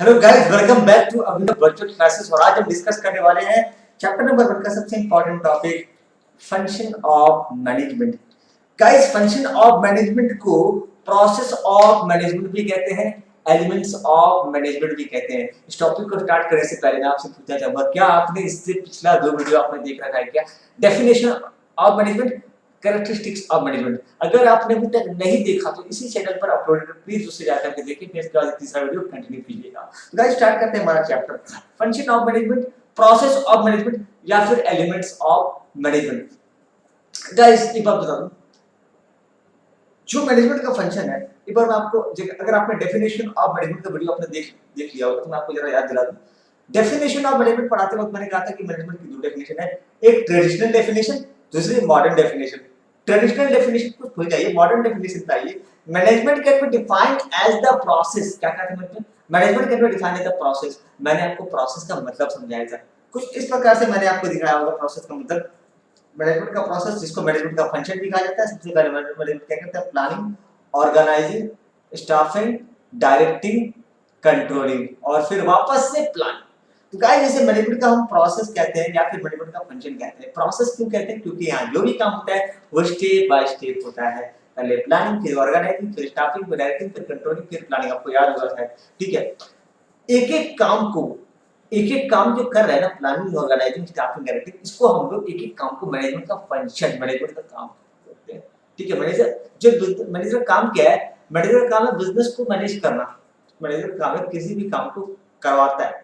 Hello guys, welcome back to Abhinav virtual classes. और आज हम डिस्कस करने वाले हैं चैप्टर नंबर 1 का सबसे important topic, function of management. Guys, function of management को प्रोसेस ऑफ मैनेजमेंट भी कहते हैं, एलिमेंट्स ऑफ मैनेजमेंट भी कहते हैं। इस टॉपिक को स्टार्ट करने से पहले मैं आपसे पूछना चाहूंगा, क्या आपने इससे पिछला 2 वीडियो आपने देख रखा है क्या? Definition of management, characteristics of management. अगर आपने अभी तक नहीं देखा तो इसी चैनल पर अपलोडेड, प्लीज उसे जाकर के देखिए, फिर इसके बाद तीसरा वीडियो कंटिन्यू कीजिएगा। गाइस, स्टार्ट करते हैं हमारा chapter, function of management, process of management या फिर एलिमेंट्स ऑफ मैनेजमेंट। गाइस, एक बात बता दूं, जो मैनेजमेंट का फंक्शन है, एक बार मैं आपको, अगर आपने डेफिनेशन ऑफ मैनेजमेंट का वीडियो आपने देख लिया होगा तो मैं आपको जरा याद दिला दूं। डेफिनेशन ऑफ मैनेजमेंट पढ़ाते वक्त मैंने कहा था कि मैनेजमेंट की 2 डेफिनेशन है, एक ट्रेडिशनल डेफिनेशन, दूसरी मॉडर्न डेफिनेशन। ट्रेडिशनल डेफिनेशन को भूल जाइए, मॉडर्न डेफिनेशन बताइए। Management can be defined as the process. क्या कहते हैं management can be defined as the process. मैंने आपको प्रोसेस का मतलब समझाया था, कुछ इस प्रकार से मैंने आपको दिखाया होगा प्रोसेस का मतलब। मैनेजमेंट का प्रोसेस, जिसको मैनेजमेंट का फंक्शन भी कहा जाता है, सबसे पहले मैनेजमेंट क्या करता है? Planning, organising, staffing, directing, controlling और फिर वापस से प्लानिंग। तो गाइस, जैसे मैनेजमेंट का हम प्रोसेस कहते हैं या फिर मैनेजमेंट का फंक्शन कहते हैं। प्रोसेस क्यों कहते हैं? क्योंकि यहाँ जो भी काम होता है वो स्टेप बाय स्टेप होता है। पहले प्लानिंग, फिर ऑर्गेनाइजिंग, फिर स्टाफिंग, फिर डायरेक्टिंग, फिर कंट्रोलिंग, फिर प्लानिंग। आपको याद होगा शायद, ठीक है। एक एक काम जो कर रहे हैं ना, प्लानिंग, ऑर्गेनाइजिंग, स्टाफिंग, डायरेक्टिंग, इसको हम लोग एक एक काम को मैनेजमेंट का फंक्शन, मैनेजमेंट का काम करते हैं, ठीक है। मैनेजर का काम क्या है? मैनेजर का काम है बिजनेस को मैनेज करना। मैनेजर का काम है किसी भी काम को करवाता है,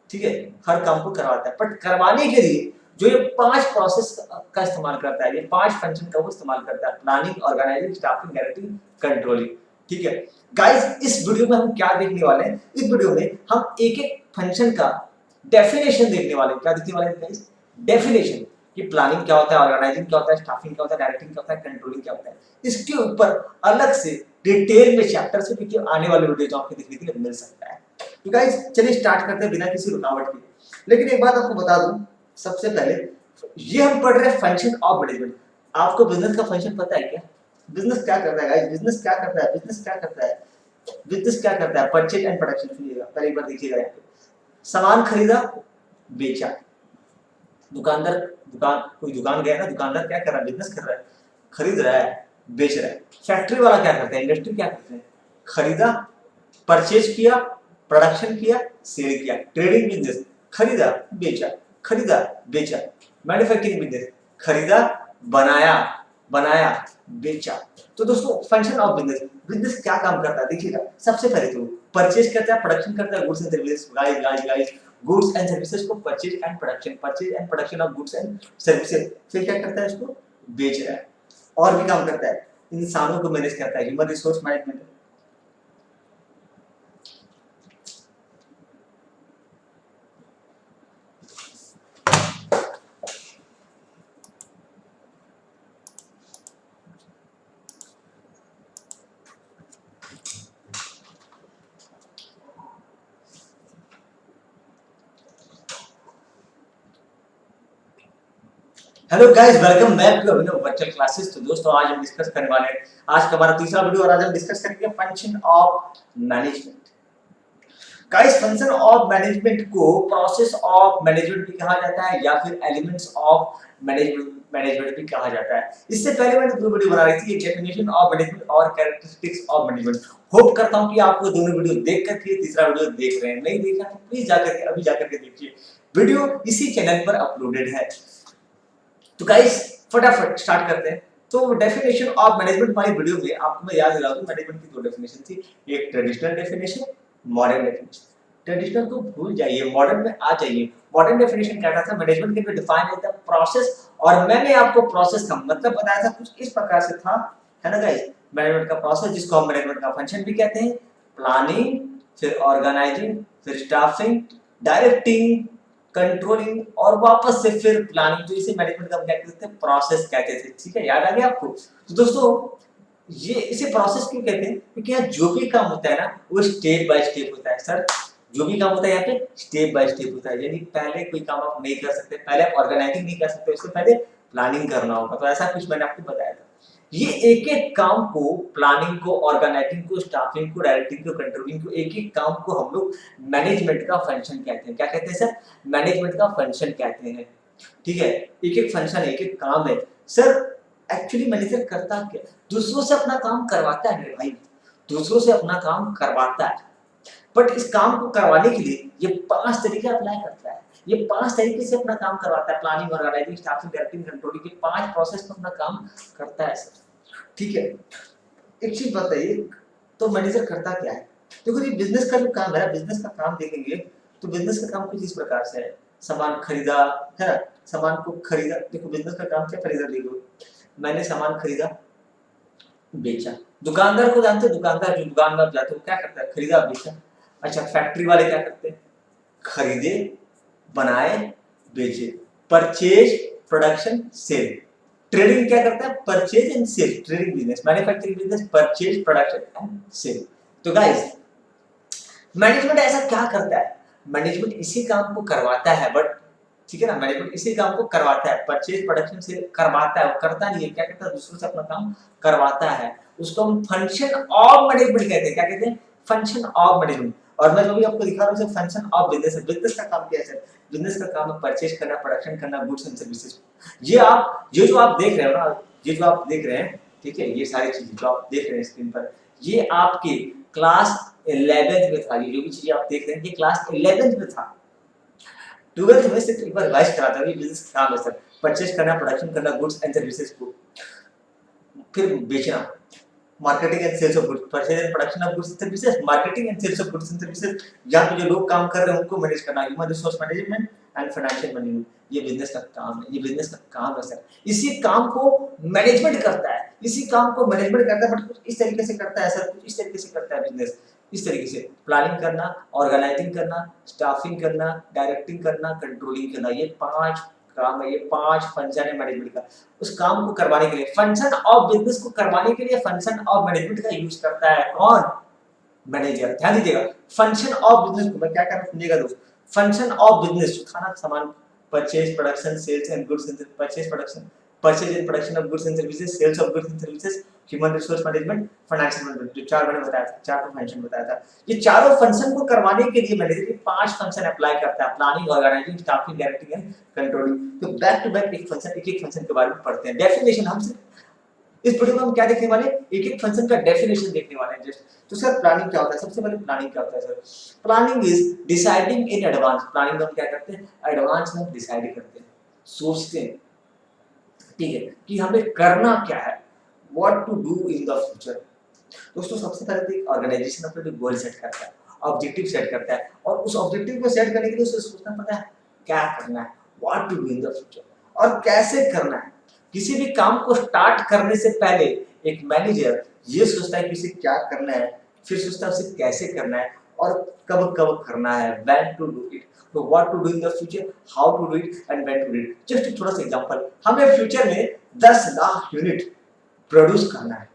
ठीक है, हर काम को करवाता है। बट करवाने के लिए जो ये 5 प्रोसेस का इस्तेमाल करता है, ये 5 फंक्शन का वो इस्तेमाल करता है, planning, organising, staffing, directing, controlling, ठीक है। गाइस, इस वीडियो में हम क्या देखने वाले हैं? इस वीडियो में हम एक एक फंक्शन का डेफिनेशन देखने वाले हैं। क्या देखने वाले हैं गाइस? डेफिनेशन, कि प्लानिंग क्या होता है, ऑर्गेनाइजिंग क्या होता है, स्टाफिंग क्या होता है, डायरेक्टिंग क्या होता है, कंट्रोलिंग क्या होता है। इसके ऊपर अलग से डिटेल में चैप्टर से देखिए, आने वाले वीडियो जो आपको देखने के लिए मिल सकता है। तो गाइस, चलिए स्टार्ट करते हैं बिना किसी रुकावट के। लेकिन एक बात आपको बता दूं, सबसे पहले ये हम पढ़ रहे हैं फंक्शन ऑफ मैनेजमेंट। आपको बिजनेस का फंक्शन पता है क्या? बिजनेस क्या करता है गाइस? बिजनेस क्या करता है? बिजनेस क्या करता है? बिजनेस क्या करता है? Purchase and production. सुनिएगा, पहले एक बार देखिएगा यहाँ पे, सामान खरीदा, बेचा। दुकानदार, कोई दुकान गया ना, दुकानदार क्या कर रहा है? बिजनेस कर रहा है, खरीद रहा है, बेच रहा है। फैक्ट्री वाला क्या करता है? इंडस्ट्री क्या करते हैं? खरीदा, परचेज किया, प्रोडक्शन किया, सेल किया। ट्रेडिंग बिजनेस, खरीदा, बेचा, खरीदा, बेचा। मैन्युफैक्चरिंग बिजनेस, खरीदा, बनाया, बनाया, बेचा। तो दोस्तों, फंक्शन ऑफ बिजनेस, बिजनेस क्या काम करता है देखिएगा। सबसे पहले तो परचेज करता है, प्रोडक्शन करता है, goods and services. Guys guys guys, goods and services को purchase and production, purchase and production of goods and services. फिर क्या करता है? इसको बेच रहा है। और भी काम करता है, इंसानों को मैनेज करता है, human resource management. Hello guys, welcome back to Abhinav virtual classes. तो दोस्तों, आज हम डिस्कस करने वाले हैं, आज का हमारा तीसरा वीडियो, और आज हम डिस्कस करेंगे function of management. Guys, function of management को प्रोसेस ऑफ मैनेजमेंट भी कहा जाता है या फिर एलिमेंट्स ऑफ मैनेजमेंट भी कहा जाता है। इससे पहले मैंने 2 वीडियो बना रही थी, एक डेफिनेशन ऑफ मैनेजमेंट और कैरेक्टरिस्टिक्स ऑफ मैनेजमेंट। होप करता हूं कि आप वो दोनों वीडियो देख करके तीसरा वीडियो देख रहे हैं। नहीं देखा तो प्लीज जाकर के अभी जाकर के देखिए, वीडियो इसी चैनल पर अपलोडेड है। तो गाइस, फटाफट स्टार्ट करते हैं। तो डेफिनेशन ऑफ मैनेजमेंट हमारी वीडियो में आपको मैं याद दिला दूं, मैनेजमेंट की 2 डेफिनेशन थी, एक traditional definition, modern definition. Traditional को भूल जाइए, मॉडर्न में आ जाइए। मॉडर्न डेफिनेशन क्या था? Management can be defined as the process, और मैंने आपको प्रोसेस का मतलब बताया था, कुछ इस प्रकार से था, है ना गाइस? मैनेजमेंट का प्रोसेस, जिसको हम मैनेजमेंट का फंक्शन भी कहते हैं, प्लानिंग, फिर ऑर्गेनाइजिंग, फिर स्टाफिंग, डायरेक्टिंग, कंट्रोलिंग और वापस से फिर प्लानिंग। जो इसे मैनेजमेंट का क्या कहते थे? प्रोसेस कहते थे, ठीक है। याद आ गया आपको? तो दोस्तों, ये इसे प्रोसेस क्यों कहते हैं? क्योंकि यहाँ जो भी काम होता है ना, वो स्टेप बाय स्टेप होता है। सर, जो भी काम होता है यहाँ पे स्टेप बाय स्टेप होता है, यानी पहले कोई काम आप नहीं कर सकते, पहले आप ऑर्गेनाइजिंग नहीं कर सकते, उससे पहले प्लानिंग करना होगा। तो ऐसा कुछ मैंने आपको बताया था। ये एक एक काम को, प्लानिंग को, ऑर्गेनाइजिंग को, स्टाफिंग को, डायरेक्टिंग को, कंट्रोलिंग को, एक एक काम को हम लोग मैनेजमेंट का फंक्शन कहते हैं। क्या कहते हैं सर? मैनेजमेंट का फंक्शन कहते हैं। ठीक है, एक एक फंक्शन, एक एक काम है सर। एक्चुअली मैनेजर करता क्या? दूसरों से अपना काम करवाता है मेरे भाई, दूसरों से अपना काम करवाता है। बट इस काम को करवाने के लिए ये 5 तरीके अप्लाई करता है। ये 5 तरीके से अपना काम करवाता है। Planning, organising, staffing, directing, controlling के 5 प्रोसेस में अपना काम करता है सर। ठीक है, एक चीज बताइए, तो मैनेजर करता क्या है? देखो ये बिजनेस का जो काम है, बिजनेस का काम देखेंगे तो बिजनेस का काम कुछ इस प्रकार से है। सामान खरीदा, है ना, सामान को खरीदा। देखो बिजनेस का काम क्या? खरीदा। देखो मैंने सामान खरीदा, बेचा। दुकानदार को जानते हो? दुकानदार जो दुकान में जाते हो क्या करता है? खरीदा, बेचा। अच्छा, फैक्ट्री वाले क्या करते हैं? खरीदे, बनाए, बेचे। Purchase, production, cell. ट्रेडिंग क्या करता है? Purchase and sale. Trading business, manufacturing business, purchase, production and sale. तो गाइस, मैनेजमेंट ऐसा क्या करता है? मैनेजमेंट इसी काम को करवाता है, बट ठीक है ना, मैनेजमेंट इसी काम को करवाता है। परचेज, प्रोडक्शन, सेल करवाता है, वो करता नहीं है। क्या करता है? दूसरों से अपना काम करवाता है। उसको हम फंक्शन ऑफ मैनेजमेंट कहते हैं। क्या कहते हैं? Function of management. और मैं जो भी आपको दिखा रहा हूँ फंक्शन ऑफ बिजनेस है। बिजनेस का काम क्या है सर? बिजनेस का काम है परचेज करना, प्रोडक्शन करना, गुड्स एंड सर्विसेज। ये जो आप देख रहे हो ना, ये जो आप देख रहे हैं, ठीक है, ये सारी चीजें जो आप देख रहे हैं स्क्रीन पर, ये आपके क्लास 11th में था। ये जो भी चीजें आप देख रहे हैं ये क्लास 11th में था। 12th में सिर्फ एक बार रिवाइज करा था। ये बिजनेस का काम है सर, परचेज करना, प्रोडक्शन करना, गुड्स एंड सर्विसेज को फिर बेचना। Marketing and sales of goods, purchase and production of goods and services, marketing and sales of goods and services. यहाँ पे जो लोग काम कर रहे हैं उनको मैनेज करना, human resource management and financial management. ये बिजनेस का काम है, ये बिजनेस का काम है सर। इसी काम को मैनेजमेंट करता है, इसी काम को मैनेजमेंट करता है, बट कुछ इस तरीके से करता है सर, कुछ इस तरीके से करता है बिजनेस। इस तरीके से प्लानिंग करना, ऑर्गेनाइजिंग करना, स्टाफिंग करना, डायरेक्टिंग करना, कंट्रोलिंग करना, ये 5 काम है, ये 5 फंक्शन है मैनेजमेंट का। उस काम को करवाने के लिए, फंक्शन ऑफ बिजनेस को करवाने के लिए फंक्शन ऑफ मैनेजमेंट का यूज करता है कौन? मैनेजर। ध्यान दीजिएगा, फंक्शन ऑफ बिजनेस को मैं क्या करना समझिएगा दोस्त। फंक्शन ऑफ बिजनेस, खाना, सामान, purchase, production, sales and goods and purchase, production, purchase and production of goods and services, sales of goods and services, human resource management, financial management. जो 4 मैंने बताया था, 4 फंक्शन बताया था। ये चारों फंक्शन को करवाने के लिए मैनेजर ये 5 फंक्शन अप्लाई करता है। Planning, organising, staffing, directing and controlling. तो बैक टू बैक एक एक फंक्शन के बारे में पढ़ते हैं। डेफिनेशन हम इस वीडियो में हम क्या देखने वाले? एक एक फंक्शन का डेफिनेशन देखने वाले हैं जस्ट। तो सर प्लानिंग क्या होता है? सबसे पहले प्लानिंग क्या होता है sir? Planning is deciding in advance. Planning में हम क्या करते हैं? एडवांस में हम डिसाइड करते हैं, सोचते हैं, ठीक है, कि हमें करना क्या है, what to do in the future. दोस्तों सबसे पहले तो एक ऑर्गेनाइजेशन अपने गोल सेट करता है, ऑब्जेक्टिव सेट करता है, और उस ऑब्जेक्टिव को सेट करने के लिए उसे सोचना पड़ता है क्या करना है, what to do in the future, और कैसे करना है। किसी भी काम को स्टार्ट करने से पहले एक मैनेजर ये सोचता है कि उसे क्या करना है, फिर सोचता है उसे कैसे करना है और कब कब करना है, व्हेन टू डू इट, तो what to do in the future, how to do it and when to do it. Just एक थोड़ा सा एग्जांपल, हमें फ्यूचर में 10 लाख यूनिट प्रोड्यूस करना है।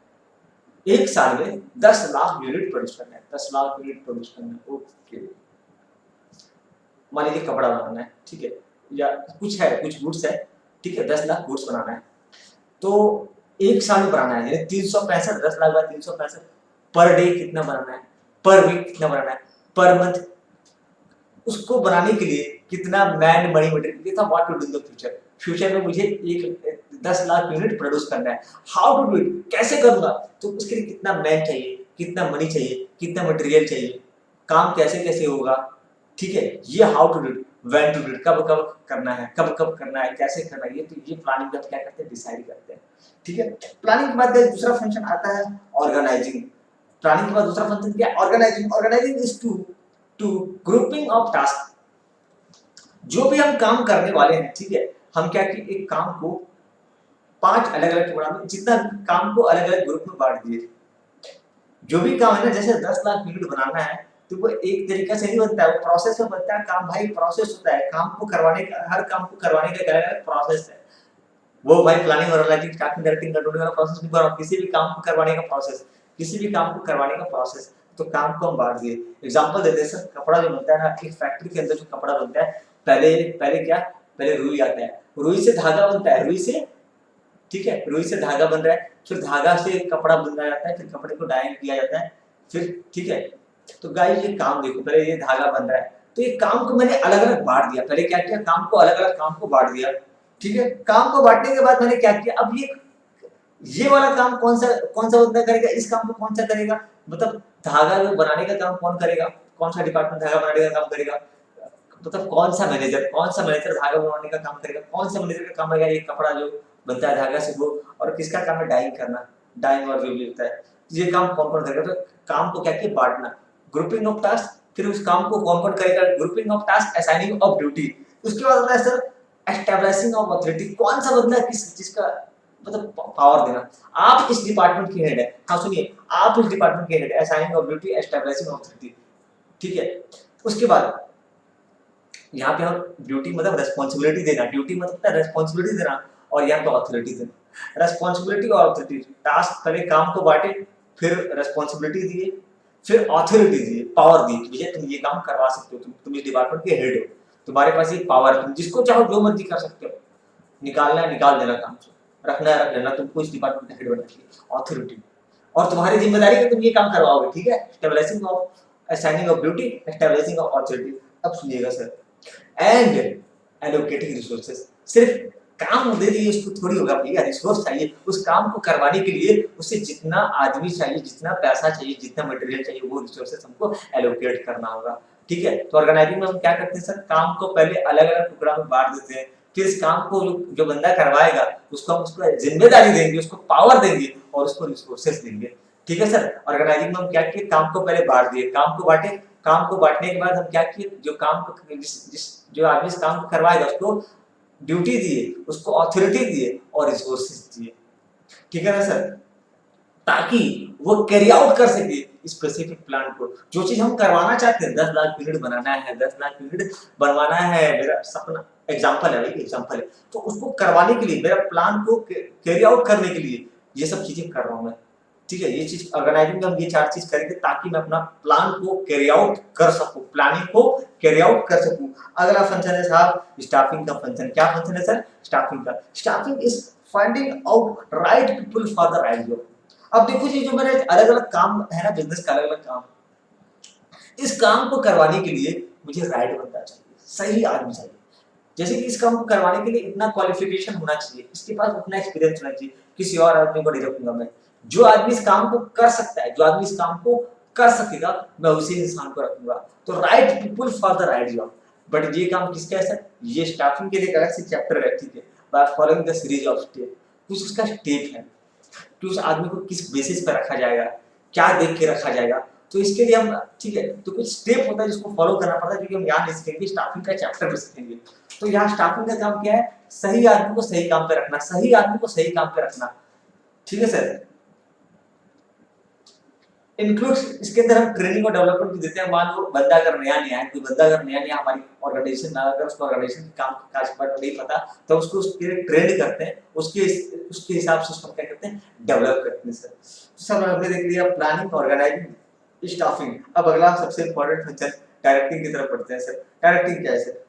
एक साल में 10 लाख यूनिट प्रोड्यूस करना है, 10 लाख यूनिट प्रोड्यूस करना है। ओके, मान लीजिए कपड़ा बनाना है, ठीक है, या कुछ है, कुछ गुड्स है, ठीक है, 10 लाख गुड्स बनाना है, तो एक साल में बनाना है, यानी 365, 10 लाख बाय 365, पर डे कितना बनाना है, पर वीक कितना बनाना है, पर मंथ, उसको बनाने के लिए कितना मैन मनी मटेरियल था, what to do in the future. Future में मुझे एक 10 लाख यूनिट प्रोड्यूस करना है, हाउ टू डू इट, कैसे करूंगा, तो उसके लिए कितना मैन चाहिए, कितना मनी चाहिए, कितना मटेरियल चाहिए, काम कैसे कैसे होगा, ठीक है, ये how to do it, when to do it, कब कब करना है, कब कब करना है, कैसे करना है, ये प्लानिंग का क्या करते हैं, डिसाइड करते हैं, ठीक है। प्लानिंग के बाद दूसरा फंक्शन आता है ऑर्गेनाइजिंग। प्लानिंग के बाद दूसरा फंक्शन क्या है? Organising. Organising is to grouping of task. जो भी हम काम करने वाले हैं, ठीक है, हम क्या कि एक काम को 5 अलग अलग टुकड़ा में, जितना काम को अलग अलग ग्रुप में बांट दिए। जो भी काम है ना, जैसे 10 लाख यूनिट बनाना है, तो वो एक तरीका से नहीं बनता है, वो प्रोसेस में बनता है काम भाई, प्रोसेस होता है काम को करवाने का, हर काम को करवाने का अलग अलग प्रोसेस है। वो भाई planning, organising, starting, directing, controlling वाला प्रोसेस नहीं कर रहा हूं, किसी भी काम को करवाने का प्रोसेस, किसी भी काम को करवाने का प्रोसेस। तो काम को हम बांट दिए। एग्जांपल देते हैं सर, कपड़ा जो बनता है ना, एक फैक्ट्री के अंदर जो कपड़ा बनता है, पहले पहले क्या, पहले रुई आता है, रुई से धागा बनता है, रुई से ठीक है, रुई से धागा बन रहा है, फिर धागा से कपड़ा बुना जाता है, फिर कपड़े को डाई किया जाता है, फिर ठीक है। तो गाइस ये काम देखो, पहले ये धागा बन रहा है, तो ये काम को मैंने अलग अलग बांट दिया। पहले क्या किया, काम को अलग अलग काम को बांट दिया, ठीक है। काम को बांटने के बाद मैंने क्या किया, अब ये वाला काम कौन सा बंदा करेगा, इस काम को कौन सा करेगा, मतलब धागा जो बनाने का काम कौन करेगा, कौन सा डिपार्टमेंट धागा बनाने का काम करेगा, मतलब कौन सा मैनेजर धागा बनाने का काम करेगा, कौन सा मैनेजर का काम रहेगा ये कपड़ा जो बनता है धागा से वो, और किसका काम है डाइंग करना, डाइंग और जो भी होता है, ये काम कौन कौन करेगा। तो काम को क्या किया, बांटना, ग्रुपिंग ऑफ टास्क, फिर उस काम को कौन कौन करेगा, grouping of task, assigning of duty. उसके बाद आता है सर एस्टैब्लिशिंग ऑफ अथॉरिटी, कौन सा बंदा किस चीज का मतलब पावर देना। आप इस डिपार्टमेंट के हेड है, हाँ सुनिए, आप इस डिपार्टमेंट के हेड है, assigning of duty, establishing of authority, ठीक है। उसके बाद यहाँ पे हम ड्यूटी मतलब रेस्पॉन्सिबिलिटी देना, ड्यूटी मतलब रेस्पॉन्सिबिलिटी देना, और यहाँ पे अथॉरिटी देना। रेस्पॉन्सिबिलिटी और अथॉरिटी, टास्क पहले काम को बांटे, फिर रेस्पॉन्सिबिलिटी दिए, फिर अथॉरिटी दिए, पावर दी कि भैया तुम ये काम करवा सकते हो, तुम इस डिपार्टमेंट के हेड हो, तुम्हारे पास ये पावर, तुम जिसको चाहो जो मर्जी कर सकते हो, निकालना है निकाल देना काम से, रखना है रख लेना, तुमको इस डिपार्टमेंट का हेड बनना चाहिए, अथॉरिटी। और तुम्हारी जिम्मेदारी है तुम ये काम करवाओगे, ठीक है। Stabilising of, assigning of duty, stabilising of authority. अब सुनिएगा सर, एंड एलोकेटिंग रिसोर्सेज, सिर्फ काम दे दिए उसको थोड़ी होगा भैया, रिसोर्स चाहिए उस काम को करवाने के लिए, उसे जितना आदमी चाहिए, जितना पैसा चाहिए, जितना मटेरियल चाहिए, वो रिसोर्सेज हमको एलोकेट करना होगा, ठीक है। तो ऑर्गेनाइजिंग में हम क्या करते हैं सर, काम को पहले अलग अलग टुकड़ा में बांट देते हैं, फिर इस काम को जो बंदा करवाएगा उसको हम उसको जिम्मेदारी देंगे, उसको पावर देंगे और उसको रिसोर्सेज देंगे, ठीक है सर। ऑर्गेनाइजिंग में हम क्या किए, काम को पहले बांट दिए, काम को बांटे, काम को बांटने के बाद हम क्या किए, जो काम को जो आदमी इस काम को करवाएगा उसको ड्यूटी दिए, उसको अथॉरिटी दिए और रिसोर्सेज दिए, ठीक है ना सर, ताकि वो कैरी आउट कर सके स्पेसिफिक प्लान को। जो चीज हम करवाना चाहते हैं, 10 लाख यूनिट बनाना है, 10 लाख यूनिट बनवाना है, मेरा सपना एग्जांपल है भाई, एग्जांपल है, तो उसको करवाने के लिए, मेरा प्लान को कैरी आउट करने के लिए ये सब चीजें कर रहा हूं मैं, ठीक है। ये चीज ऑर्गेनाइजिंग में हम ये 4 चीज करेंगे ताकि मैं अपना प्लान को कैरी आउट कर सकूं, प्लानिंग को कैरी आउट कर सकूं। अगला फंक्शन है साहब स्टाफिंग का फंक्शन। क्या फंक्शन है सर, स्टाफिंग का। Staffing is finding out right people for the right job. अब देखो जी, जो मेरे अलग अलग काम है ना, बिजनेस का अलग अलग काम, इस काम को करवाने के लिए मुझे राइट बंदा चाहिए, सही आदमी चाहिए। जैसे कि इस काम को करवाने के लिए इतना क्वालिफिकेशन होना चाहिए, इसके पास उतना एक्सपीरियंस होना चाहिए, किसी और आदमी को नहीं रखूंगा मैं। जो आदमी इस काम को कर सकता है, जो आदमी इस काम को कर सकेगा, मैं उसी इंसान को रखूंगा। तो right people for the right job. But ये काम किसका है सर, ये स्टाफिंग के लिए अलग से चैप्टर है, ठीक है। By following the series of step, कुछ उसका स्टेप है कि उस आदमी को किस बेसिस पर रखा जाएगा, क्या देख के रखा जाएगा। तो इसके लिए हम, ठीक है, तो कुछ स्टेप होता है जिसको फॉलो करना पड़ता है, क्योंकि हम यहाँ नहीं सीखेंगे, स्टाफिंग का चैप्टर में सीखेंगे। तो यहाँ स्टाफिंग का काम क्या है, सही आदमी को सही काम पे रखना, सही आदमी को सही काम पे रखना, ठीक है सर। इंक्लूड्स, इसके अंदर हम ट्रेनिंग और डेवलपमेंट भी देते हैं। मान लो बंदा अगर नया नया है, कोई बंदा अगर नया नया हमारी ऑर्गेनाइजेशन में, अगर उसको ऑर्गेनाइजेशन के काम काज पर नहीं पता, तो उसको उसके लिए ट्रेन करते हैं, उसके हिसाब से उसको क्या करते हैं, डेवलप करते हैं सर। सब हमने देख लिया प्लानिंग, ऑर्गेनाइजिंग, स्टाफिंग। अब अगला सबसे इंपॉर्टेंट फंक्शन डायरेक्टिंग की तरफ बढ़ते हैं सर। डायरेक्टिंग क्या है सर?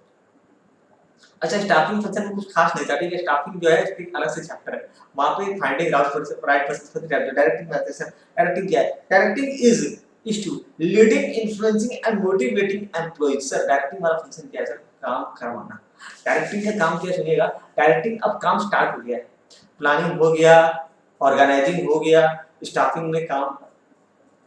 अच्छा, स्टाफिंग फंक्शन में कुछ खास नहीं था, ठीक है। स्टाफिंग जो है इसकी अलग से चैप्टर है, वहां पे finding out right person for the directing में आते हैं सर। डायरेक्टिंग क्या है? Directing is to leading, influencing and motivating employees. Sir directing वाला फंक्शन क्या है सर? काम करवाना। डायरेक्टिंग का काम क्या, सुनिएगा। डायरेक्टिंग, अब काम स्टार्ट हो गया है, प्लानिंग हो गया, ऑर्गेनाइजिंग हो गया, स्टाफिंग में काम,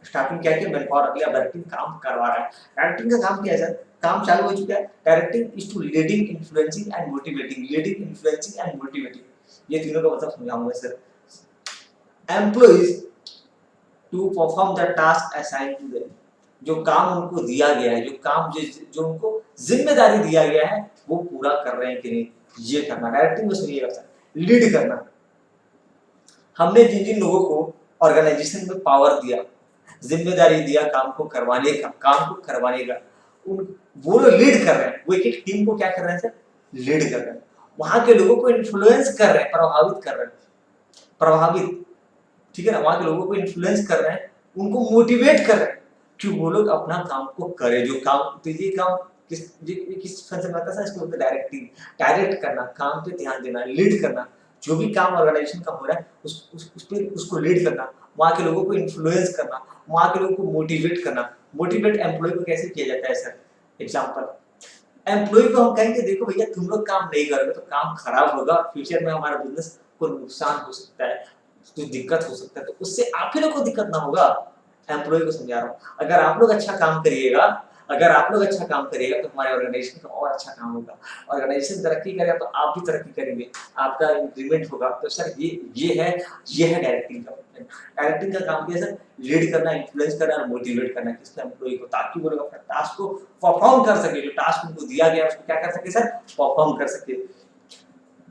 स्टाफिंग क्या है, मैन पावर अगला डायरेक्टिंग काम करवा रहा है। डायरेक्टिंग का काम क्या है सर? काम चालू हो चुका है। Directing is to leading, influencing and motivating. Leading, influencing and motivating, ये तीनों का मतलब समझाऊंगा sir. Employees to perform the task assign to them, जो काम उनको दिया गया है, जो काम जो उनको जिम्मेदारी दिया गया है, वो पूरा कर रहे हैं कि नहीं, ये करना। डायरेक्टिंग में सुनिएगा सर, लीड करना। हमने जिन जिन लोगों को ऑर्गेनाइजेशन में पावर दिया, जिम्मेदारी दिया काम को करवाने का, वो लोग लीड कर रहे हैं, वो एक एक टीम को क्या कर रहे हैं सर? लीड कर रहे हैं। वहां के लोगों को इन्फ्लुएंस कर रहे हैं, प्रभावित कर रहे हैं, ठीक है ना। वहां के लोगों को इन्फ्लुएंस कर रहे हैं, उनको मोटिवेट कर रहे हैं कि वो लोग अपना काम को करें, जो काम। तो ये काम किस फंक्शन में आता है? इसको बोलते हैं डायरेक्टिंग। डायरेक्ट करना, काम पे ध्यान देना, लीड करना। जो भी काम ऑर्गेनाइजेशन का हो रहा है उस पे उसको लीड करना, वहाँ के लोगों को इन्फ्लुएंस करना, वहाँ के लोगों को मोटिवेट करना। मोटिवेट एम्प्लॉय को कैसे किया जाता है सर? एग्जाम्पल, एम्प्लॉय को हम कहेंगे देखो भैया तुम लोग काम नहीं करोगे तो काम खराब होगा, फ्यूचर में हमारा बिजनेस को नुकसान हो सकता है, कुछ दिक्कत हो सकता है, तो उससे आप ही लोग को दिक्कत ना होगा। एम्प्लॉय को समझा रहा हूँ, अगर आप लोग अच्छा काम करिएगा, अगर आप लोग अच्छा काम करिएगा तो हमारे ऑर्गेनाइजेशन का और अच्छा काम होगा। ऑर्गेनाइजेशन तरक्की करेगा तो आप भी तरक्की करेंगे, आपका इंक्रीमेंट होगा। तो सर ये है डायरेक्टिंग का मतलब। डायरेक्टिंग का काम क्या है सर? लीड करना, इन्फ्लुएंस करना और मोटिवेट करना किसको? एम्प्लॉय को, ताकि वो लोग अपने टास्क को परफॉर्म कर सके। जो टास्क उनको दिया गया है उसको क्या कर सके सर? परफॉर्म कर सके।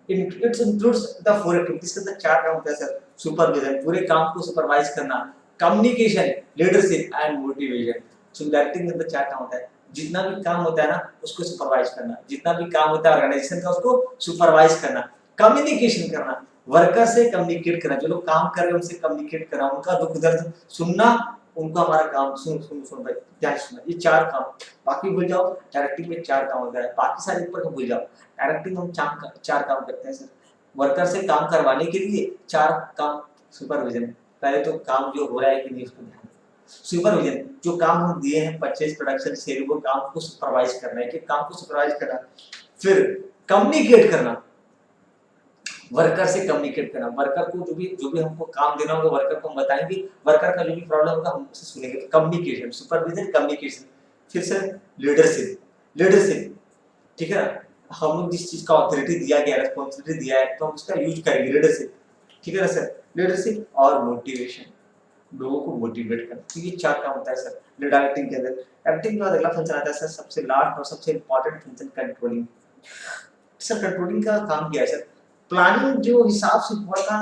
It includes the four activities के अंदर 4 काम होता है सर। सुपरविजन, पूरे काम को सुपरवाइज करना, communication, leadership and motivation. So directing के अंदर 4 काम होता है। जितना भी काम होता है ना उसको सुपरवाइज करना, जितना भी काम होता है ऑर्गेनाइजेशन का उसको सुपरवाइज करना, कम्युनिकेशन करना, वर्कर से कम्युनिकेट करना, जो लोग काम कर रहे हैं उनसे कम्युनिकेट करना, उनका दुख दर्द सुनना, उनको हमारा काम सुन भाई ध्यान सुनना। ये 4 काम, बाकी भूल जाओ। डायरेक्टिंग में 4 काम होता है, बाकी सारे ऊपर का भूल जाओ। डायरेक्टिंग हम 4 काम करते हैं सर। वर्कर से काम करवाने के लिए 4 काम। सुपरविजन, पहले तो काम जो हो रहा है कि नहीं उसको ध्यान। सुपरविजन, जो काम हम दिए हैं परचेज, प्रोडक्शन, सेल, वो काम को सुपरवाइज करना है, कि काम को सुपरवाइज करना। फिर कम्युनिकेट करना, वर्कर से कम्युनिकेट करना, वर्कर को जो भी हमको काम देना होगा वर्कर को हम बताएंगे, वर्कर का जो भी प्रॉब्लम होगा हम उससे सुनेंगे। Communication, supervision, communication. फिर सर लीडरशिप, लीडरशिप, ठीक है ना? हम लोग जिस चीज का ऑथोरिटी दिया गया, रिस्पांसिबिलिटी दिया है, तो हम उसका यूज करेंगे। लीडरशिप, ठीक है ना सर? लीडरशिप और मोटिवेशन, लोगों को मोटिवेट करना। तो ये 4 काम होता है सर डायरेक्टिंग के अंदर। डायरेक्टिंग के बाद अगला फंक्शन आता है सर, सबसे लास्ट और सबसे important function, controlling. Sir controlling का काम क्या है सर? प्लानिंग जो हिसाब से हुआ था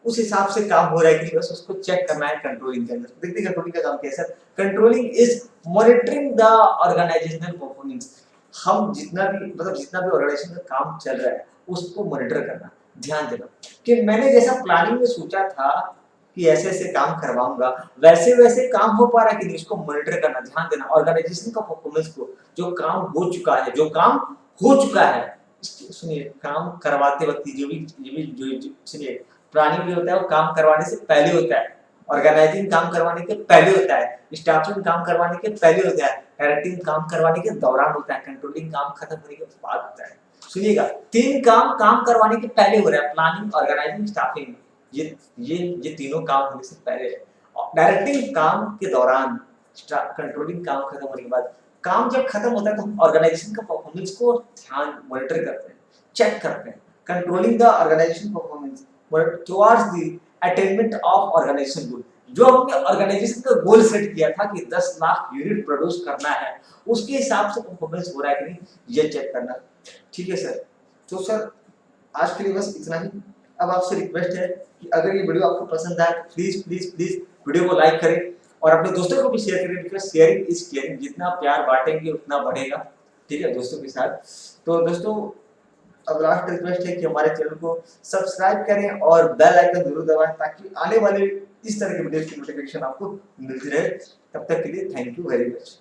उस हिसाब से काम हो रहा है कि नहीं, बस उसको चेक करना है कंट्रोलिंग के अंदर। देखिए कंट्रोलिंग का काम क्या है sir? Controlling is monitoring the organisational performance. हम जितना भी ऑर्गेनाइजेशन का काम चल रहा है उसको मॉनिटर करना, ध्यान देना कि मैंने जैसा प्लानिंग में सोचा था कि ऐसे ऐसे काम करवाऊंगा, वैसे वैसे काम हो पा रहा है कि नहीं, उसको मॉनिटर करना, ध्यान देना। ऑर्गेनाइजेशन का परफॉर्मेंस को, जो काम हो चुका है, जो काम हो चुका है, सुनिए, काम करवाते वक्त सुनिए, प्लानिंग जो होता है वो काम करवाने से पहले होता है, ऑर्गेनाइजिंग काम करवाने के पहले होता है, स्टाफिंग काम करवाने के पहले होता है, डायरेक्टिंग काम करवाने के दौरान होता है, कंट्रोलिंग काम खत्म होने के बाद होता है। सुनिएगा, 3 काम करवाने के पहले हो रहा है, प्लानिंग, ऑर्गेनाइजिंग, स्टाफिंग। ये तीनों काम होने से पहले है। डायरेक्टिंग काम के दौरान, कंट्रोलिंग काम खत्म होने के बाद। काम जब खत्म होता है तो हम ऑर्गेनाइजेशन का परफॉर्मेंस को ध्यान मॉनिटर करते हैं, चेक करते हैं। Controlling the organisation performance towards the attainment of organisation goal. जो हमने ऑर्गेनाइजेशन का गोल सेट किया था कि 10 लाख यूनिट प्रोड्यूस करना है, उसके हिसाब से परफॉर्मेंस हो रहा है कि नहीं, ये चेक करना। ठीक है सर? तो सर आज के लिए बस इतना ही। अब आपसे रिक्वेस्ट है कि अगर ये वीडियो आपको पसंद आए तो प्लीज प्लीज प्लीज वीडियो को लाइक करें और अपने दोस्तों को भी शेयर करें, बिकॉज शेयरिंग इज केयरिंग। जितना प्यार बांटेंगे उतना बढ़ेगा, ठीक है, दोस्तों के साथ। तो दोस्तों अब लास्ट रिक्वेस्ट है कि हमारे चैनल को सब्सक्राइब करें और बेल आइकन जरूर दबाएं, ताकि आने वाले इस तरह के वीडियो की नोटिफिकेशन आपको मिलती रहे। तब तक के लिए थैंक यू वेरी मच।